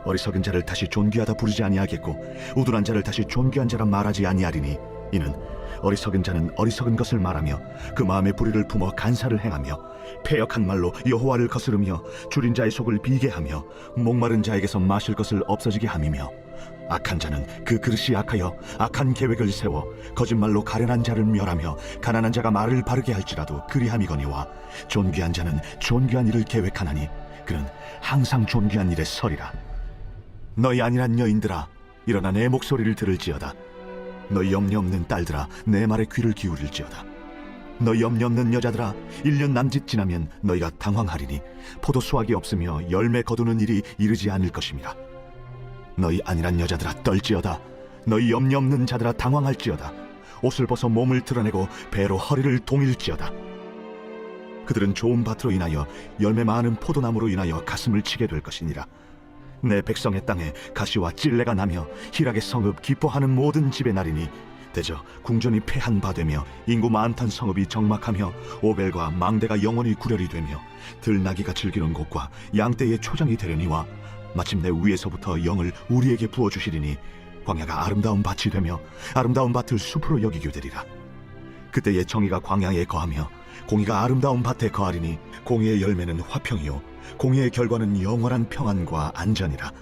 어리석은 자를 다시 존귀하다 부르지 아니하겠고 우둔한 자를 다시 존귀한 자라 말하지 아니하리니 이는 어리석은 자는 어리석은 것을 말하며 그 마음의 불의를 품어 간사를 행하며 패역한 말로 여호와를 거스르며 줄인 자의 속을 비게 하며 목마른 자에게서 마실 것을 없어지게 함이며 악한 자는 그 그릇이 악하여 악한 계획을 세워 거짓말로 가련한 자를 멸하며 가난한 자가 말을 바르게 할지라도 그리함이거니와 존귀한 자는 존귀한 일을 계획하나니 그는 항상 존귀한 일에 서리라. 너희 안일한 여인들아, 일어나 내 목소리를 들을지어다. 너희 염려 없는 딸들아, 내 말에 귀를 기울일지어다. 너희 염려 없는 여자들아, 1년 남짓 지나면 너희가 당황하리니 포도 수확이 없으며 열매 거두는 일이 이르지 않을 것임이라. 너희 안일한 여자들아, 떨지어다. 너희 염려 없는 자들아, 당황할지어다. 옷을 벗어 몸을 드러내고 배로 허리를 동일지어다. 그들은 좋은 밭으로 인하여 열매 많은 포도나무로 인하여 가슴을 치게 될 것이니라. 내 백성의 땅에 가시와 찔레가 나며 희락의 성읍 기뻐하는 모든 집에 나리니 대저 궁전이 패한 바 되며 인구 많던 성읍이 적막하며 오벨과 망대가 영원히 구렬이 되며 들나귀가 즐기는 곳과 양떼의 초장이 되려니와 마침내 위에서부터 영을 우리에게 부어주시리니 광야가 아름다운 밭이 되며 아름다운 밭을 숲으로 여기게 되리라. 그때의 정의가 광야에 거하며 공의가 아름다운 밭에 거하리니 공의의 열매는 화평이요 공의의 결과는 영원한 평안과 안전이라.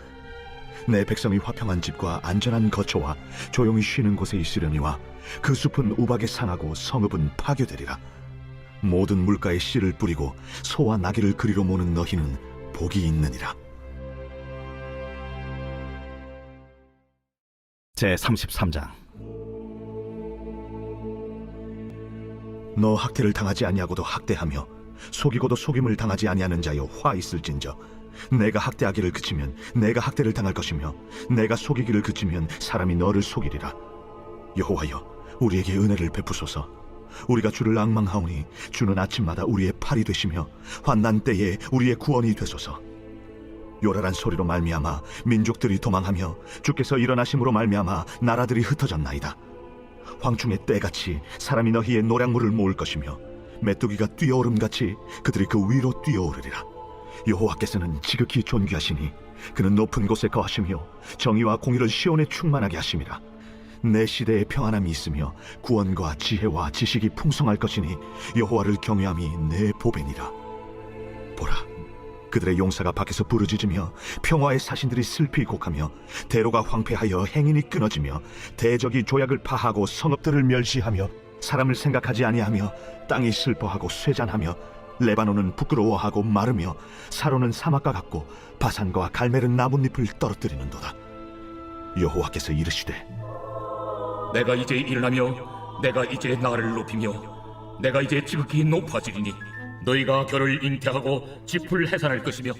내 백성이 화평한 집과 안전한 거처와 조용히 쉬는 곳에 있으려니와 그 숲은 우박에 상하고 성읍은 파괴되리라. 모든 물가에 씨를 뿌리고 소와 나귀를 그리로 모는 너희는 복이 있느니라. 제33장. 너 학대를 당하지 아니하고도 학대하며 속이고도 속임을 당하지 아니하는 자여 화 있을진저. 내가 학대하기를 그치면 내가 학대를 당할 것이며 내가 속이기를 그치면 사람이 너를 속이리라. 여호와여, 우리에게 은혜를 베푸소서. 우리가 주를 앙망하오니 주는 아침마다 우리의 팔이 되시며 환난 때에 우리의 구원이 되소서. 요란한 소리로 말미암아 민족들이 도망하며 주께서 일어나심으로 말미암아 나라들이 흩어졌나이다. 황충의 때같이 사람이 너희의 노량물을 모을 것이며 메뚜기가 뛰어오름같이 그들이 그 위로 뛰어오르리라. 여호와께서는 지극히 존귀하시니 그는 높은 곳에 거하시며 정의와 공의를 시온에 충만하게 하심이라. 내 시대에 평안함이 있으며 구원과 지혜와 지식이 풍성할 것이니 여호와를 경외함이 내 보배니라. 보라, 그들의 용사가 밖에서 부르짖으며 평화의 사신들이 슬피 곡하며 대로가 황폐하여 행인이 끊어지며 대적이 조약을 파하고 성읍들을 멸시하며 사람을 생각하지 아니하며 땅이 슬퍼하고 쇠잔하며 레바논은 부끄러워하고 마르며 사로는 사막과 같고 바산과 갈멜은 나뭇잎을 떨어뜨리는도다. 여호와께서 이르시되 내가 이제 일어나며 내가 이제 나를 높이며 내가 이제 지극히 높아지리니 너희가 결을 잉태하고 짚을 해산할 것이며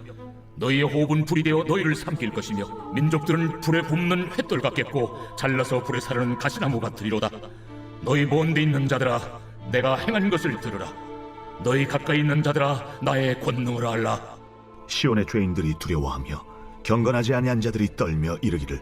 너희의 호흡은 불이 되어 너희를 삼킬 것이며 민족들은 불에 굽는 횃돌 같겠고 잘라서 불에 사르는 가시나무 같으리로다. 너희 먼데 있는 자들아, 내가 행한 것을 들으라. 너희 가까이 있는 자들아, 나의 권능을 알라. 시온의 죄인들이 두려워하며 경건하지 아니한 자들이 떨며 이르기를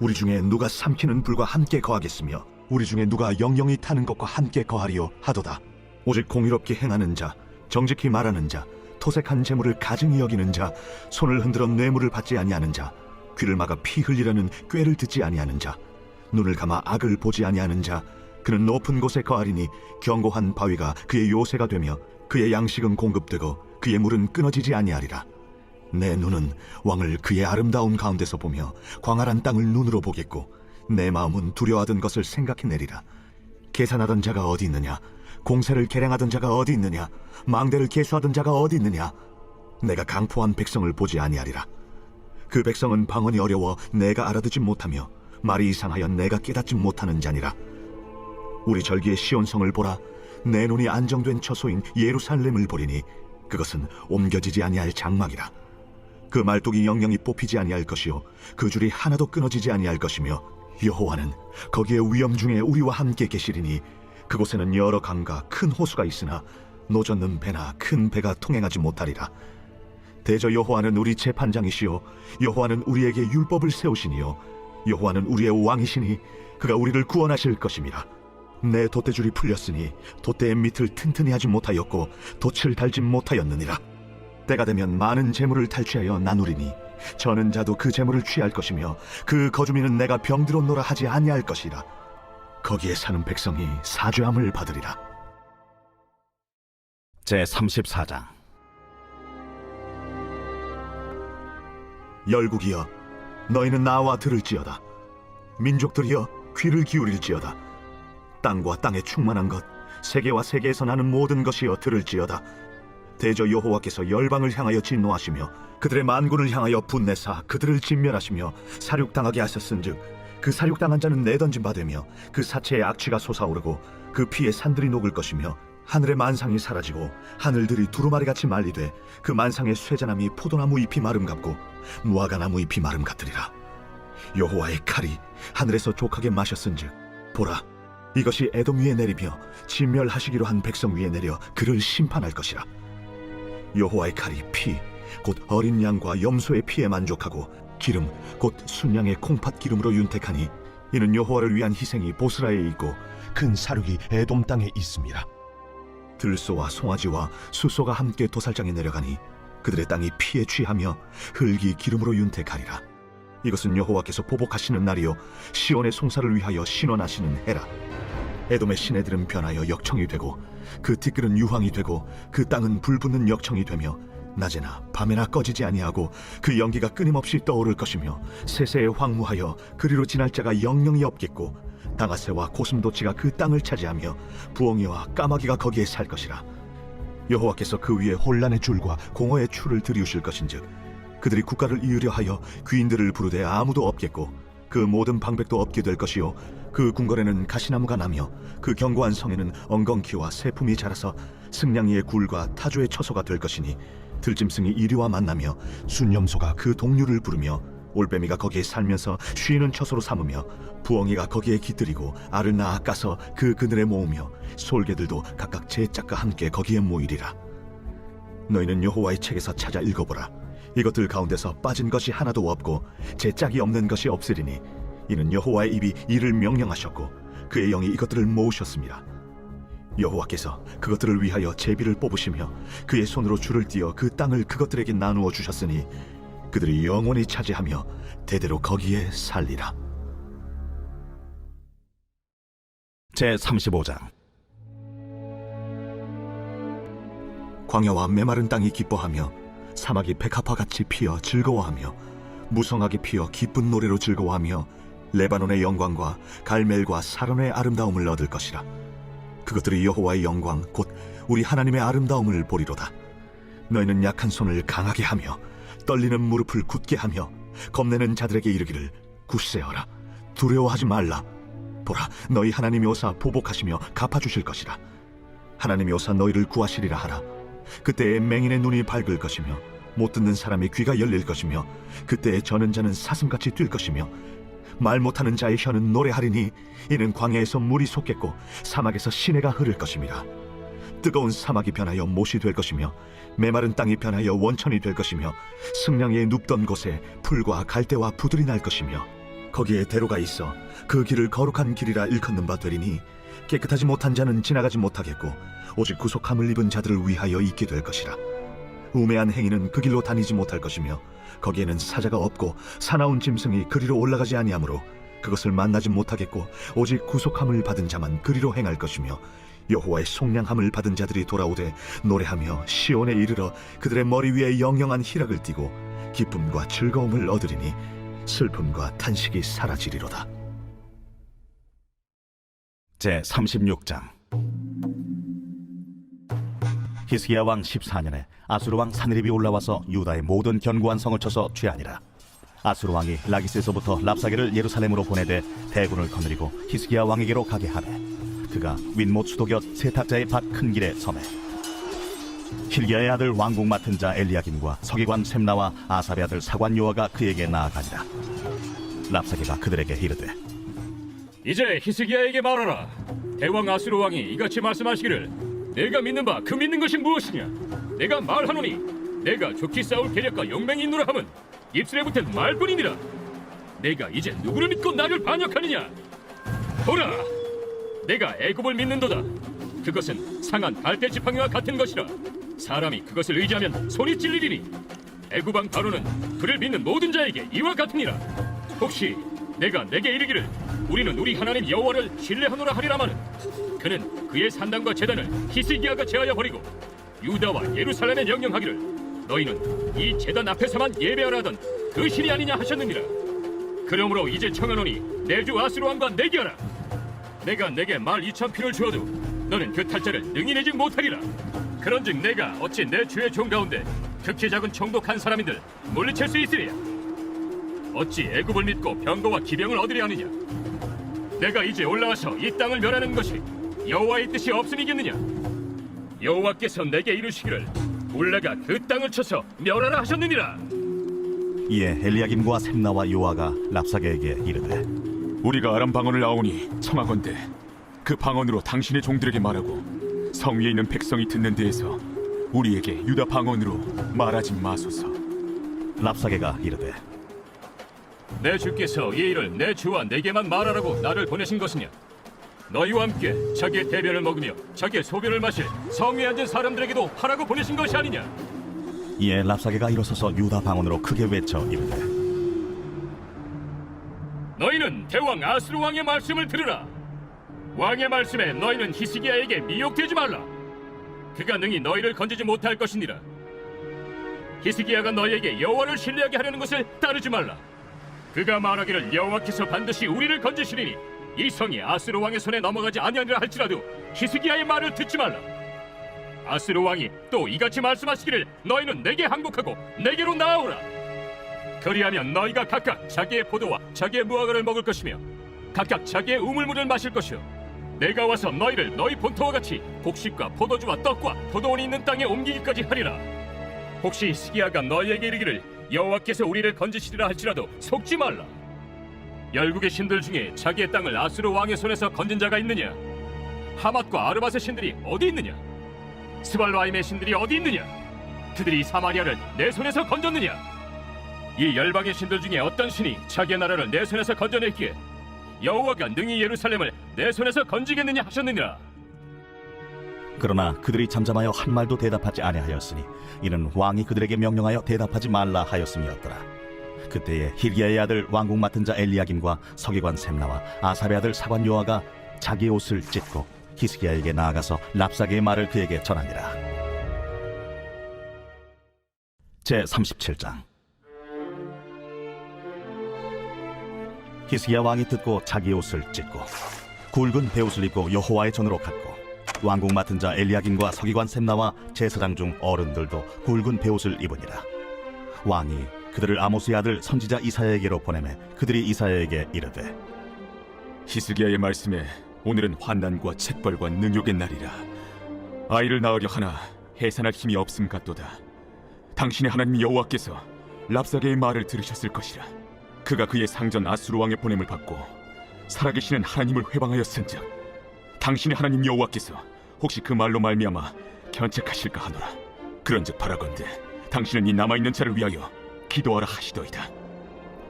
우리 중에 누가 삼키는 불과 함께 거하겠으며 우리 중에 누가 영영이 타는 것과 함께 거하리요 하도다. 오직 공의롭게 행하는 자, 정직히 말하는 자, 토색한 재물을 가증히 여기는 자, 손을 흔들어 뇌물을 받지 아니하는 자, 귀를 막아 피 흘리려는 꾀를 듣지 아니하는 자, 눈을 감아 악을 보지 아니하는 자, 그는 높은 곳에 거하리니 견고한 바위가 그의 요새가 되며 그의 양식은 공급되고 그의 물은 끊어지지 아니하리라. 내 눈은 왕을 그의 아름다운 가운데서 보며 광활한 땅을 눈으로 보겠고 내 마음은 두려워하던 것을 생각해내리라. 계산하던 자가 어디 있느냐? 공세를 계량하던 자가 어디 있느냐? 망대를 계수하던 자가 어디 있느냐? 내가 강포한 백성을 보지 아니하리라. 그 백성은 방언이 어려워 내가 알아듣지 못하며 말이 이상하여 내가 깨닫지 못하는 자니라. 우리 절기의 시온성을 보라. 내 눈이 안정된 처소인 예루살렘을 보리니 그것은 옮겨지지 아니할 장막이라. 그 말뚝이 영영이 뽑히지 아니할 것이요 그 줄이 하나도 끊어지지 아니할 것이며 여호와는 거기에 위엄 중에 우리와 함께 계시리니 그곳에는 여러 강과 큰 호수가 있으나 노젓는 배나 큰 배가 통행하지 못하리라. 대저 여호와는 우리 재판장이시요 여호와는 우리에게 율법을 세우시니요 여호와는 우리의 왕이시니 그가 우리를 구원하실 것임이라. 내 돛대줄이 풀렸으니 돛대의 밑을 튼튼히 하지 못하였고 돛을 달지 못하였느니라. 때가 되면 많은 재물을 탈취하여 나누리니 저는 자도 그 재물을 취할 것이며 그 거주민은 내가 병들었노라 하지 아니할 것이라. 거기에 사는 백성이 사죄함을 받으리라. 제34장. 열국이여, 너희는 나와 들을지어다. 민족들이여, 귀를 기울일지어다. 땅과 땅에 충만한 것, 세계와 세계에서 나는 모든 것이여 들을지어다. 대저 여호와께서 열방을 향하여 진노하시며 그들의 만군을 향하여 분내사 그들을 진멸하시며 사륙당하게 하셨은즉 그 사륙당한 자는 내던진 바 되며 그 사체의 악취가 솟아오르고 그 피에 산들이 녹을 것이며 하늘의 만상이 사라지고 하늘들이 두루마리같이 말리되 그 만상의 쇠자나무 포도나무 잎이 마름 같고 무화과나무 잎이 마름 같으리라. 여호와의 칼이 하늘에서 족하게 마셨은즉 보라, 이것이 에돔 위에 내리며 진멸하시기로 한 백성 위에 내려 그를 심판할 것이라. 여호와의 칼이 피, 곧 어린 양과 염소의 피에 만족하고 기름, 곧 순양의 콩팥 기름으로 윤택하니 이는 여호와를 위한 희생이 보스라에 있고 큰 사륙이 에돔 땅에 있습니다. 들소와 송아지와 숫소가 함께 도살장에 내려가니 그들의 땅이 피에 취하며 흙이 기름으로 윤택하리라. 이것은 여호와께서 보복하시는 날이요 시온의 송사를 위하여 신원하시는 해라. 에돔의 시내들은 변하여 역청이 되고 그 티끌은 유황이 되고 그 땅은 불붙는 역청이 되며 낮에나 밤에나 꺼지지 아니하고 그 연기가 끊임없이 떠오를 것이며 세세에 황무하여 그리로 지날 자가 영영이 없겠고 당아새와 고슴도치가 그 땅을 차지하며 부엉이와 까마귀가 거기에 살 것이라. 여호와께서 그 위에 혼란의 줄과 공허의 추를 들이우실 것인즉 그들이 국가를 이으려 하여 귀인들을 부르되 아무도 없겠고 그 모든 방백도 없게 될 것이요 그 궁궐에는 가시나무가 나며 그 견고한 성에는 엉겅퀴와 새품이 자라서 승냥이의 굴과 타조의 처소가 될 것이니 들짐승이 이리와 만나며 순염소가 그 동류를 부르며 올빼미가 거기에 살면서 쉬는 처소로 삼으며 부엉이가 거기에 깃들이고 알을 낳아 까서 그 그늘에 모으며 솔개들도 각각 제 짝과 함께 거기에 모이리라. 너희는 여호와의 책에서 찾아 읽어보라. 이것들 가운데서 빠진 것이 하나도 없고 제 짝이 없는 것이 없으리니 이는 여호와의 입이 이를 명령하셨고 그의 영이 이것들을 모으셨습니다. 여호와께서 그것들을 위하여 제비를 뽑으시며 그의 손으로 줄을 띄어 그 땅을 그것들에게 나누어 주셨으니 그들이 영원히 차지하며 대대로 거기에 살리라. 제35장. 광야와 메마른 땅이 기뻐하며 사막이 백합화같이 피어 즐거워하며 무성하게 피어 기쁜 노래로 즐거워하며 레바논의 영광과 갈멜과 사론의 아름다움을 얻을 것이라. 그것들이 여호와의 영광 곧 우리 하나님의 아름다움을 보리로다. 너희는 약한 손을 강하게 하며 떨리는 무릎을 굳게 하며 겁내는 자들에게 이르기를 굳세어라, 두려워하지 말라. 보라, 너희 하나님이 오사 보복하시며 갚아주실 것이라. 하나님이 오사 너희를 구하시리라 하라. 그때에 맹인의 눈이 밝을 것이며 못 듣는 사람의 귀가 열릴 것이며 그때에 저는 자는 사슴같이 뛸 것이며 말 못하는 자의 혀는 노래하리니 이는 광야에서 물이 솟겠고 사막에서 시내가 흐를 것입니다. 뜨거운 사막이 변하여 못이 될 것이며 메마른 땅이 변하여 원천이 될 것이며 승냥이의 눕던 곳에 풀과 갈대와 부들이 날 것이며 거기에 대로가 있어 그 길을 거룩한 길이라 일컫는 바 되리니 깨끗하지 못한 자는 지나가지 못하겠고 오직 구속함을 입은 자들을 위하여 있게 될 것이라. 우매한 행위는 그 길로 다니지 못할 것이며 거기에는 사자가 없고 사나운 짐승이 그리로 올라가지 아니하므로 그것을 만나지 못하겠고 오직 구속함을 받은 자만 그리로 행할 것이며 여호와의 속량함을 받은 자들이 돌아오되 노래하며 시온에 이르러 그들의 머리 위에 영영한 희락을 띠고 기쁨과 즐거움을 얻으리니 슬픔과 탄식이 사라지리로다. 제36장. 히스기야 왕 14년에 아수르 왕 사느립이 올라와서 유다의 모든 견고한 성을 쳐서 취하니라. 아수르 왕이 라기스에서부터 랍사게를 예루살렘으로 보내되 대군을 거느리고 히스기야 왕에게로 가게 하되 그가 윗못 수도 곁 세탁자의 밭 큰 길에 섬에 hil기야의 아들 왕국 맡은 자 엘리야김과 서기관 셈나와 아삽의 아들 사관 요아가 그에게 나아가니라. 랍사게가 그들에게 이르되 이제 히스기야에게 말하라. 대왕 아수르 왕이 이같이 말씀하시기를 내가 믿는 바 그 믿는 것이 무엇이냐. 내가 말하노니 내가 좋게 싸울 계략과 용맹이 있노라 함은 입술에 붙은 말뿐이니라. 내가 이제 누구를 믿고 나를 반역하느냐. 보라, 내가 애굽을 믿는도다. 그것은 상한 갈대 지팡이와 같은 것이라. 사람이 그것을 의지하면 손이 찔리리니 애굽 왕 바로는 그를 믿는 모든 자에게 이와 같으니라. 혹시 내가 내게 이르기를 우리는 우리 하나님 여호와를 신뢰하노라 하리라마는 그는 그의 산당과 제단을 히스기야가 제하여 버리고 유다와 예루살렘에 명령하기를 너희는 이 제단 앞에서만 예배하라 하던 그 신이 아니냐 하셨느니라. 그러므로 이제 청하노니 내 주 아수르 왕과 내기하라. 내가 내게 말 2,000필을 주어도 너는 그 탈자를 능히 내지 못하리라. 그런즉 내가 어찌 내 주의 종 가운데 극히 작은 총독한 사람인들 물리칠 수 있으랴? 어찌 애굽을 믿고 병거와 기병을 얻으려 하느냐? 내가 이제 올라와서 이 땅을 멸하는 것이 여호와의 뜻이 없음이겠느냐? 여호와께서 내게 이르시기를 울레가 그 땅을 쳐서 멸하라 하셨느니라. 이에 엘리야김과 셈나와 요아가 랍사게에게 이르되 우리가 아람 방언을 아오니 청하건대 그 방언으로 당신의 종들에게 말하고 성 위에 있는 백성이 듣는 데에서 우리에게 유다 방언으로 말하지 마소서. 랍사게가 이르되 내 주께서 이 일을 내 주와 내게만 말하라고 나를 보내신 것이냐? 너희와 함께 자기의 대변을 먹으며 자기의 소변을 마실 성 위에 앉은 사람들에게도 하라고 보내신 것이 아니냐? 이에 랍사게가 일어서서 유다 방언으로 크게 외쳐 이르되 너희는 대왕 아수르 왕의 말씀을 들으라. 왕의 말씀에 너희는 히스기야에게 미혹되지 말라. 그가 능히 너희를 건지지 못할 것이니라. 히스기야가 너희에게 여호와를 신뢰하게 하려는 것을 따르지 말라. 그가 말하기를 여호와께서 반드시 우리를 건지시리니 이 성이 아수르 왕의 손에 넘어가지 아니하리라 할지라도 히스기야의 말을 듣지 말라. 아수르 왕이 또 이같이 말씀하시기를 너희는 내게 항복하고 내게로 나아오라. 그리하면 너희가 각각 자기의 포도와 자기의 무화과를 먹을 것이며 각각 자기의 우물물을 마실 것이요 내가 와서 너희를 너희 본토와 같이 곡식과 포도주와 떡과 포도원이 있는 땅에 옮기기까지 하리라. 혹시 히스기야가 너희에게 이르기를 여호와께서 우리를 건지시리라 할지라도 속지 말라. 열국의 신들 중에 자기의 땅을 아수르 왕의 손에서 건진 자가 있느냐? 하맛과 아르밧의 신들이 어디 있느냐? 스발라임의 신들이 어디 있느냐? 그들이 사마리아를 내 손에서 건졌느냐? 이 열방의 신들 중에 어떤 신이 자기의 나라를 내 손에서 건져냈기에 여호와가 능히 예루살렘을 내 손에서 건지겠느냐 하셨느니라. 그러나 그들이 잠잠하여 한 말도 대답하지 아니하였으니 이는 왕이 그들에게 명령하여 대답하지 말라 하였음이었더라. 그때에 힐기야의 아들 왕궁 맡은 자 엘리야김과 서기관 셈나와 아삽의 아들 사관 요아가 자기 옷을 찢고 히스기야에게 나아가서 랍사게의 말을 그에게 전하니라. 제 37장. 히스기야 왕이 듣고 자기 옷을 찢고 굵은 베옷을 입고 여호와의 전으로 갔고 왕궁 맡은 자 엘리야김과 서기관 셈나와 제사장 중 어른들도 굵은 베옷을 입으니라. 왕이 그들을 아모스의 아들 선지자 이사야에게로 보내매 그들이 이사야에게 이르되 히스기야의 말씀에 오늘은 환난과 책벌과 능욕의 날이라. 아이를 낳으려 하나 해산할 힘이 없음 같도다. 당신의 하나님 여호와께서 랍사게의 말을 들으셨을 것이라. 그가 그의 상전 아수르 왕의 보냄을 받고 살아계시는 하나님을 회방하였은즉 당신의 하나님 여호와께서 혹시 그 말로 말미암아 견책하실까 하노라. 그런즉 바라건대 당신은 이 남아있는 자를 위하여 기도하라 하시더이다.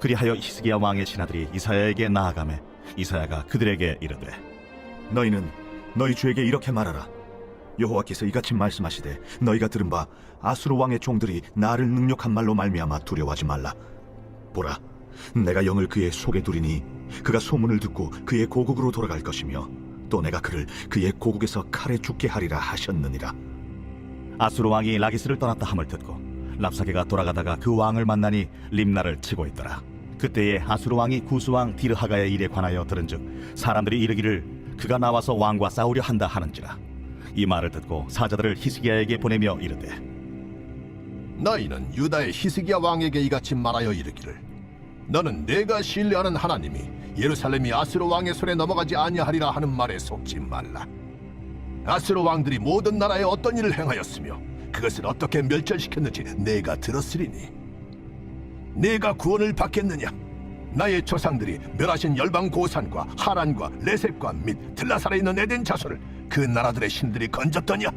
그리하여 히스기야 왕의 신하들이 이사야에게 나아가매 이사야가 그들에게 이르되 너희는 너희 주에게 이렇게 말하라. 여호와께서 이같이 말씀하시되 너희가 들은 바 아수르 왕의 종들이 나를 능욕한 말로 말미암아 두려워하지 말라. 보라, 내가 영을 그의 속에 두리니 그가 소문을 듣고 그의 고국으로 돌아갈 것이며 또 내가 그를 그의 고국에서 칼에 죽게 하리라 하셨느니라. 아수르 왕이 라기스를 떠났다 함을 듣고 랍사게가 돌아가다가 그 왕을 만나니 림나를 치고 있더라. 그때에 아수르 왕이 구스 왕 디르하가의 일에 관하여 들은즉 사람들이 이르기를 그가 나와서 왕과 싸우려 한다 하는지라. 이 말을 듣고 사자들을 히스기야에게 보내며 이르되 너희는 유다의 히스기야 왕에게 이같이 말하여 이르기를 너는 내가 신뢰하는 하나님이 예루살렘이 아수르 왕의 손에 넘어가지 아니하리라 하는 말에 속지 말라. 아수르 왕들이 모든 나라에 어떤 일을 행하였으며 그것을 어떻게 멸절시켰는지 내가 들었으리니 내가 구원을 받겠느냐? 나의 조상들이 멸하신 열방 고산과 하란과 레셋과 및 들라살에 있는 에덴 자손을 그 나라들의 신들이 건졌더냐?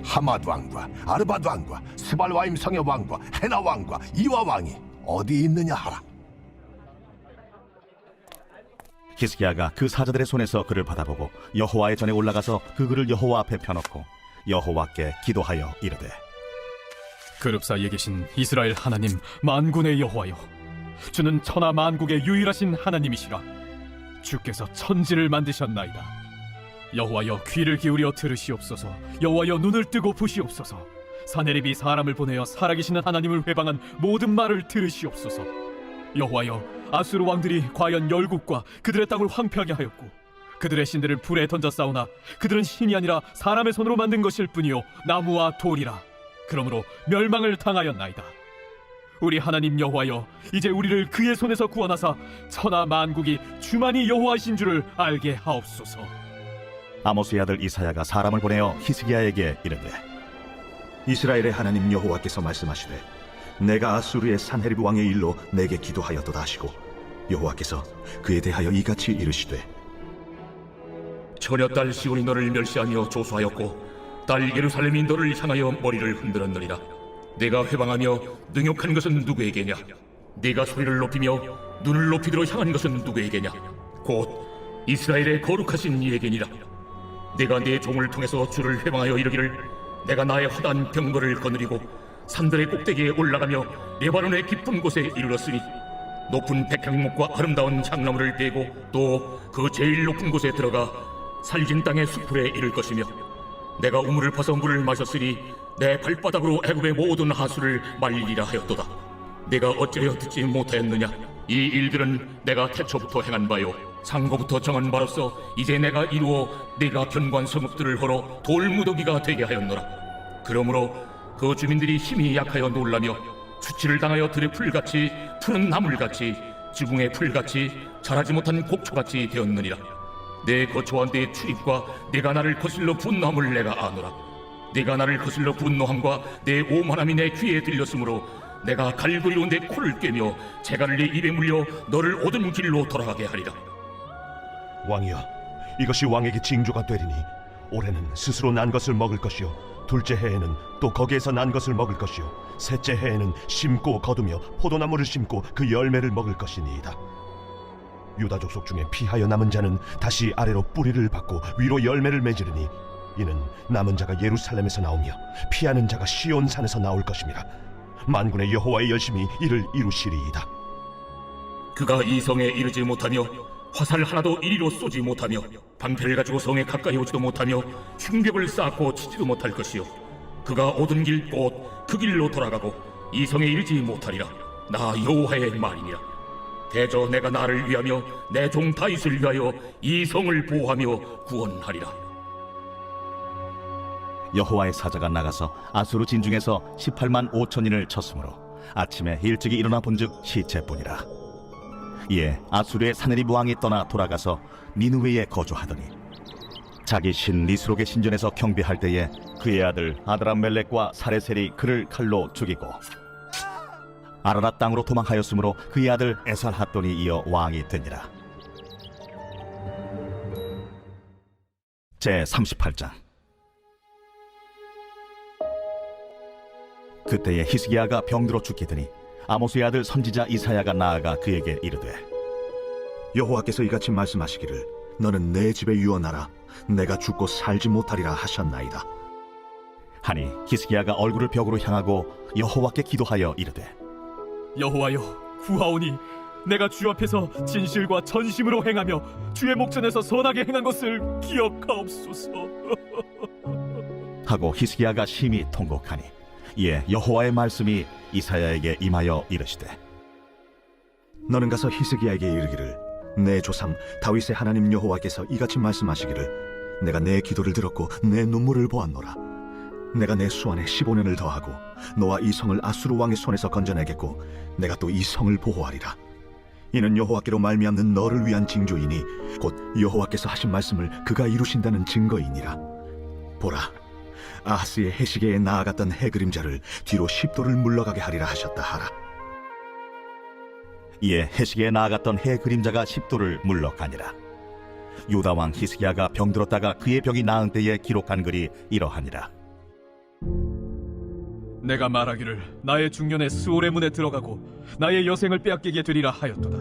하맛 왕과 아르밧 왕과 스발와임 성의 왕과 헤나 왕과 이와 왕이 어디 있느냐 하라. 히스기야가 그 사자들의 손에서 그를 받아보고 여호와의 전에 올라가서 그 글을 여호와 앞에 펴놓고 여호와께 기도하여 이르되 그룹 사이에 계신 이스라엘 하나님 만군의 여호와여, 주는 천하 만국의 유일하신 하나님이시라. 주께서 천지를 만드셨나이다. 여호와여, 귀를 기울여 들으시옵소서. 여호와여, 눈을 뜨고 보시옵소서. 사내립이 사람을 보내어 살아계시는 하나님을 회방한 모든 말을 들으시옵소서. 여호와여, 아수르 왕들이 과연 열국과 그들의 땅을 황폐하게 하였고 그들의 신들을 불에 던져 싸우나 그들은 신이 아니라 사람의 손으로 만든 것일 뿐이요 나무와 돌이라. 그러므로 멸망을 당하였나이다. 우리 하나님 여호와여, 이제 우리를 그의 손에서 구원하사 천하 만국이 주만이 여호와이신 줄을 알게 하옵소서. 아모스의 아들 이사야가 사람을 보내어 히스기야에게 이르되, 이스라엘의 하나님 여호와께서 말씀하시되 내가 아수르의 산헤립 왕의 일로 내게 기도하였도다 하시고 여호와께서 그에 대하여 이같이 이르시되 처녀딸 시온이 너를 멸시하며 조소하였고 딸 예루살렘이 너를 향하여 머리를 흔들었느니라. 내가 회방하며 능욕한 것은 누구에게냐? 네가 소리를 높이며 눈을 높이도록 향한 것은 누구에게냐? 곧 이스라엘의 거룩하신 이에게니라. 내가 네 종을 통해서 주를 회방하여 이르기를 내가 나의 허다한 병거를 거느리고 산들의 꼭대기에 올라가며 레바논의 깊은 곳에 이르렀으니 높은 백향목과 아름다운 향나무를 베고 또 그 제일 높은 곳에 들어가 살진 땅의 수풀에 이를 것이며 내가 우물을 파서 물을 마셨으니 내 발바닥으로 애굽의 모든 하수를 말리리라 하였도다. 내가 어찌하여 듣지 못하였느냐? 이 일들은 내가 태초부터 행한 바요 상고부터 정한 바로서 이제 내가 이루어 내가 견고한 성읍들을 헐어 돌무더기가 되게 하였노라. 그러므로 그 주민들이 힘이 약하여 놀라며 수치를 당하여 들의 풀같이 푸른 나물같이 지붕의 풀같이 자라지 못한 곡초같이 되었느니라. 내 거처와 내 출입과 내가 나를 거슬러 분노함을 내가 아노라. 내가 나를 거슬러 분노함과 내 오만함이 내 귀에 들렸으므로 내가 갈고리로 내 코를 꿰며 재갈을 내 입에 물려 너를 오던 길로 돌아가게 하리라. 왕이여, 이것이 왕에게 징조가 되리니 올해는 스스로 난 것을 먹을 것이요 둘째 해에는 또 거기에서 난 것을 먹을 것이요 셋째 해에는 심고 거두며 포도나무를 심고 그 열매를 먹을 것이니이다. 유다 족속 중에 피하여 남은 자는 다시 아래로 뿌리를 받고 위로 열매를 맺으리니 이는 남은 자가 예루살렘에서 나오며 피하는 자가 시온 산에서 나올 것임이라. 만군의 여호와의 열심히 이를 이루시리이다. 그가 이 성에 이르지 못하며 화살 하나도 이리로 쏘지 못하며 방패를 가지고 성에 가까이 오지도 못하며 흉벽을 쌓고 치지도 못할 것이요 그가 오던 길 곧 그 길로 돌아가고 이 성에 이르지 못하리라. 나 여호와의 말이니라. 대저 내가 나를 위하며 내 종 다윗을 위하여 이 성을 보호하며 구원하리라. 여호와의 사자가 나가서 아수르 진중에서 18만 5천인을 쳤으므로 아침에 일찍이 일어나 본즉 시체뿐이라. 이에 아수르의 사네립 왕이 떠나 돌아가서 니느웨에 거주하더니 자기 신 니스록의 신전에서 경배할 때에 그의 아들 아드람멜렉과 사레셀이 그를 칼로 죽이고 아라랏 땅으로 도망하였으므로 그의 아들 에살핫돈이 이어 왕이 되니라. 제 38장. 그때에 히스기야가 병들어 죽게 되니 아모스의 아들 선지자 이사야가 나아가 그에게 이르되, 여호와께서 이같이 말씀하시기를 너는 내 집에 유언하라. 내가 죽고 살지 못하리라 하셨나이다. 하니 히스기야가 얼굴을 벽으로 향하고 여호와께 기도하여 이르되, 여호와여, 구하오니 내가 주 앞에서 진실과 전심으로 행하며 주의 목전에서 선하게 행한 것을 기억하옵소서. 하고 히스기야가 심히 통곡하니 이에 여호와의 말씀이 이사야에게 임하여 이르시되, 너는 가서 히스기야에게 이르기를 내 조상 다윗의 하나님 여호와께서 이같이 말씀하시기를 내가 내 기도를 들었고 내 눈물을 보았노라. 내가 내 수완에 15년을 더하고 너와 이 성을 아수르 왕의 손에서 건져내겠고 내가 또 이 성을 보호하리라. 이는 여호와께로 말미암는 너를 위한 징조이니 곧 여호와께서 하신 말씀을 그가 이루신다는 증거이니라. 보라, 아하스의 해시계에 나아갔던 해 그림자를 뒤로 10도를 물러가게 하리라 하셨다 하라. 이에 해시계에 나아갔던 해 그림자가 10도를 물러가니라. 유다 왕 히스기야가 병들었다가 그의 병이 나은 때에 기록한 글이 이러하니라. 내가 말하기를 나의 중년에 스올의 문에 들어가고 나의 여생을 빼앗기게 되리라 하였도다.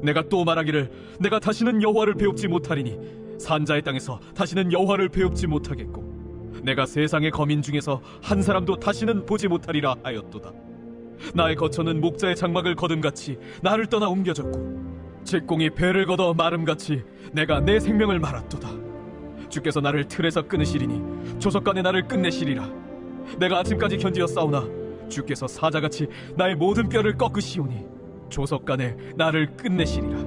내가 또 말하기를 내가 다시는 여호와를 배웁지 못하리니 산자의 땅에서 다시는 여호와를 배웁지 못하겠고 내가 세상의 거민 중에서 한 사람도 다시는 보지 못하리라 하였도다. 나의 거처는 목자의 장막을 거둠같이 나를 떠나 옮겨졌고 제 공이 배를 걷어 마름같이 내가 내 생명을 말았도다. 주께서 나를 틀에서 끊으시리니 조석간에 나를 끝내시리라. 내가 아침까지 견디어 싸우나 주께서 사자같이 나의 모든 뼈를 꺾으시오니 조석간에 나를 끝내시리라.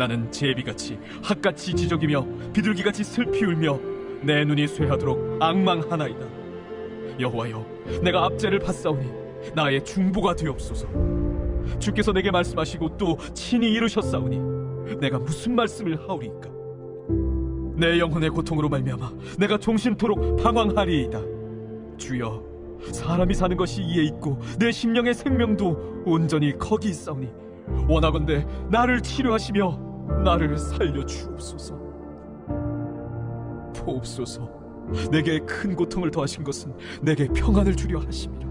나는 제비같이 핫같이 지저귀며 비둘기같이 슬피 울며 내 눈이 쇠하도록 앙망하나이다. 여호와여, 내가 압제를 받사오니 나의 중보가 되옵소서. 주께서 내게 말씀하시고 또 친히 이루셨사오니 내가 무슨 말씀을 하오리이까? 내 영혼의 고통으로 말미암아 내가 종신토록 방황하리이다. 주여, 사람이 사는 것이 이에 있고 내 심령의 생명도 온전히 거기 있사오니 원하건대 나를 치료하시며 나를 살려 주옵소서. 보옵소서, 내게 큰 고통을 더하신 것은 내게 평안을 주려 하심이라.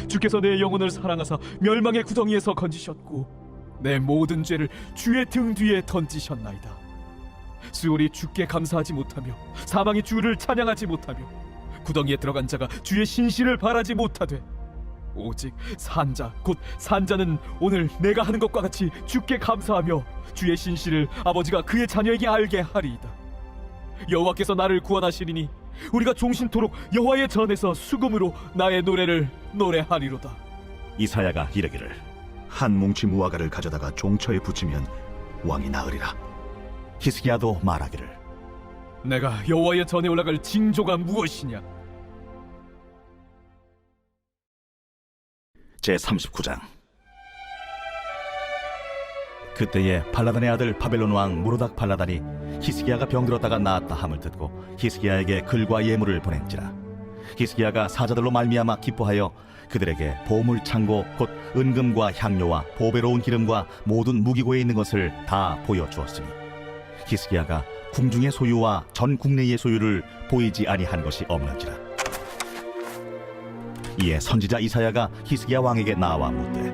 주께서 내 영혼을 사랑하사 멸망의 구덩이에서 건지셨고 내 모든 죄를 주의 등 뒤에 던지셨나이다. 수월이 주께 감사하지 못하며 사방이 주를 찬양하지 못하며 구덩이에 들어간 자가 주의 신실을 바라지 못하되 오직 산자 곧 산자는 오늘 내가 하는 것과 같이 주께 감사하며 주의 신실을 아버지가 그의 자녀에게 알게 하리이다. 여호와께서 나를 구원하시리니 우리가 종신토록 여호와의 전에서 수금으로 나의 노래를 노래하리로다. 이사야가 이르기를 한 뭉치 무화과를 가져다가 종처에 붙이면 왕이 나으리라. 히스기야도 말하기를 내가 여호와의 전에 올라갈 징조가 무엇이냐? 제39장. 그때에 발라단의 아들 바벨론 왕 무로닥 발라단이 히스기야가 병들었다가 나았다 함을 듣고 히스기야에게 글과 예물을 보낸지라. 히스기야가 사자들로 말미암아 기뻐하여 그들에게 보물 창고 곧 은금과 향료와 보배로운 기름과 모든 무기고에 있는 것을 다 보여주었으니 히스기야가 궁중의 소유와 전 국내의 소유를 보이지 아니한 것이 없는지라. 이에 선지자 이사야가 히스기야 왕에게 나와 묻되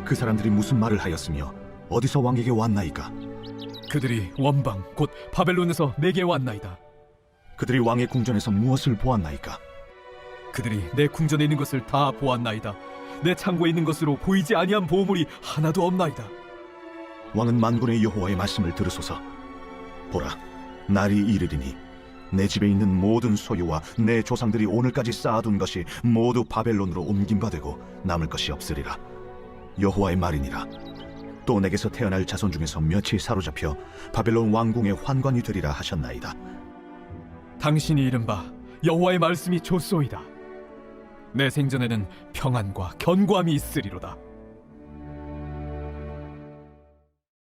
그 사람들이 무슨 말을 하였으며 어디서 왕에게 왔나이까? 그들이 원방 곧 바벨론에서 내게 왔나이다. 그들이 왕의 궁전에서 무엇을 보았나이까? 그들이 내 궁전에 있는 것을 다 보았나이다. 내 창고에 있는 것으로 보이지 아니한 보물이 하나도 없나이다. 왕은 만군의 여호와의 말씀을 들으소서. 보라, 날이 이르리니 내 집에 있는 모든 소유와 내 조상들이 오늘까지 쌓아둔 것이 모두 바벨론으로 옮긴 바 되고 남을 것이 없으리라. 여호와의 말이니라. 또 내게서 태어날 자손 중에서 몇이 사로잡혀 바벨론 왕궁의 환관이 되리라 하셨나이다. 당신이 이른 바 여호와의 말씀이 좋소이다. 내 생전에는 평안과 견고함이 있으리로다.